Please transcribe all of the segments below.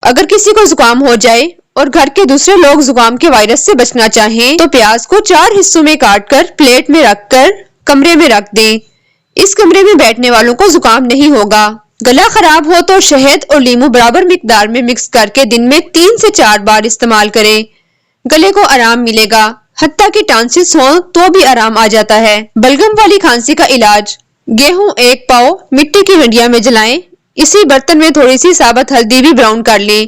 اگر کسی کو زکام ہو جائے اور گھر کے دوسرے لوگ زکام کے وائرس سے بچنا چاہیں تو پیاز کو 4 حصوں میں کاٹ کر پلیٹ میں رکھ کر کمرے میں رکھ دیں۔ اس کمرے میں بیٹھنے والوں کو زکام نہیں ہوگا۔ گلا خراب ہو تو شہد اور لیمو برابر مقدار میں مکس کر کے دن میں 3 سے 4 بار استعمال کریں۔ گلے کو آرام ملے گا، حتیٰ کہ ٹانسلز ہوں تو بھی آرام آ جاتا ہے۔ بلغم والی کھانسی کا علاج: گیہوں 1 پاؤ مٹی کی ہنڈیا میں جلائیں، اسی برتن میں تھوڑی سی ثابت ہلدی بھی براؤن کر لیں،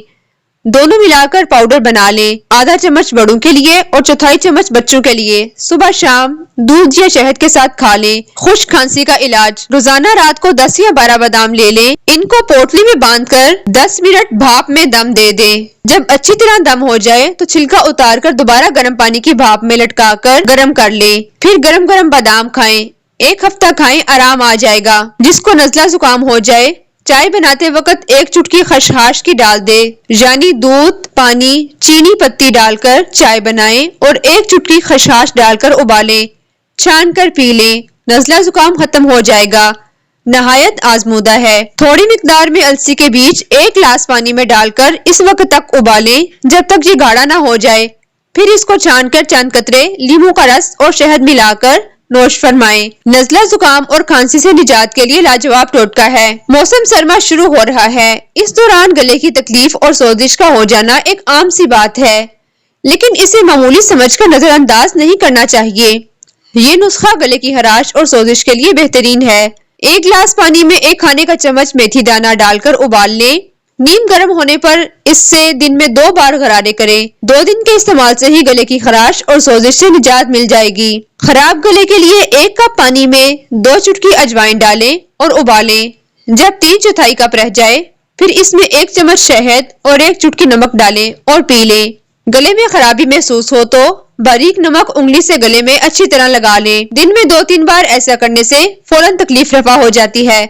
دونوں ملا کر پاؤڈر بنا لیں۔ آدھا چمچ بڑوں کے لیے اور چوتھائی چمچ بچوں کے لیے صبح شام دودھ یا شہد کے ساتھ کھا لیں۔ خشک کھانسی کا علاج: روزانہ رات کو 10 یا 12 بادام لے لیں، ان کو پوٹلی میں باندھ کر 10 منٹ بھاپ میں دم دے دیں۔ جب اچھی طرح دم ہو جائے تو چھلکا اتار کر دوبارہ گرم پانی کی بھاپ میں لٹکا کر گرم کر لیں، پھر گرم گرم بادام کھائیں۔ 1 ہفتہ کھائیں، آرام آ جائے گا۔ جس کو نزلہ زکام ہو جائے، چائے بناتے وقت 1 چٹکی خشخاش کی ڈال دے، یعنی دودھ، پانی، چینی پتی ڈال کر چائے بنائیں اور 1 چٹکی خشخاش ڈال کر ابالیں، چھان کر پی لیں، نزلہ زکام ختم ہو جائے گا۔ نہایت آزمودہ ہے۔ تھوڑی مقدار میں السی کے بیج 1 گلاس پانی میں ڈال کر اس وقت تک ابالیں جب تک یہ گاڑھا نہ ہو جائے، پھر اس کو چھان کر چند قطرے لیموں کا رس اور شہد ملا کر نوش فرمائیں۔ نزلہ زکام اور کھانسی سے نجات کے لیے لاجواب ٹوٹکا ہے۔ موسم سرما شروع ہو رہا ہے، اس دوران گلے کی تکلیف اور سوزش کا ہو جانا ایک عام سی بات ہے، لیکن اسے معمولی سمجھ کر نظر انداز نہیں کرنا چاہیے۔ یہ نسخہ گلے کی خراش اور سوزش کے لیے بہترین ہے۔ 1 گلاس پانی میں 1 کھانے کا چمچ میتھی دانہ ڈال کر ابال لیں، نیم گرم ہونے پر اس سے دن میں 2 بار غرارے کریں۔ 2 دن کے استعمال سے ہی گلے کی خراش اور سوزش سے نجات مل جائے گی۔ خراب گلے کے لیے 1 کپ پانی میں 2 چٹکی اجوائن ڈالیں اور ابالیں۔ جب 3/4 کپ رہ جائے، پھر اس میں 1 چمچ شہد اور 1 چٹکی نمک ڈالیں اور پی لیں۔ گلے میں خرابی محسوس ہو تو باریک نمک انگلی سے گلے میں اچھی طرح لگا لیں۔ دن میں 2-3 بار ایسا کرنے سے فوراً تکلیف رفع ہو جاتی ہے۔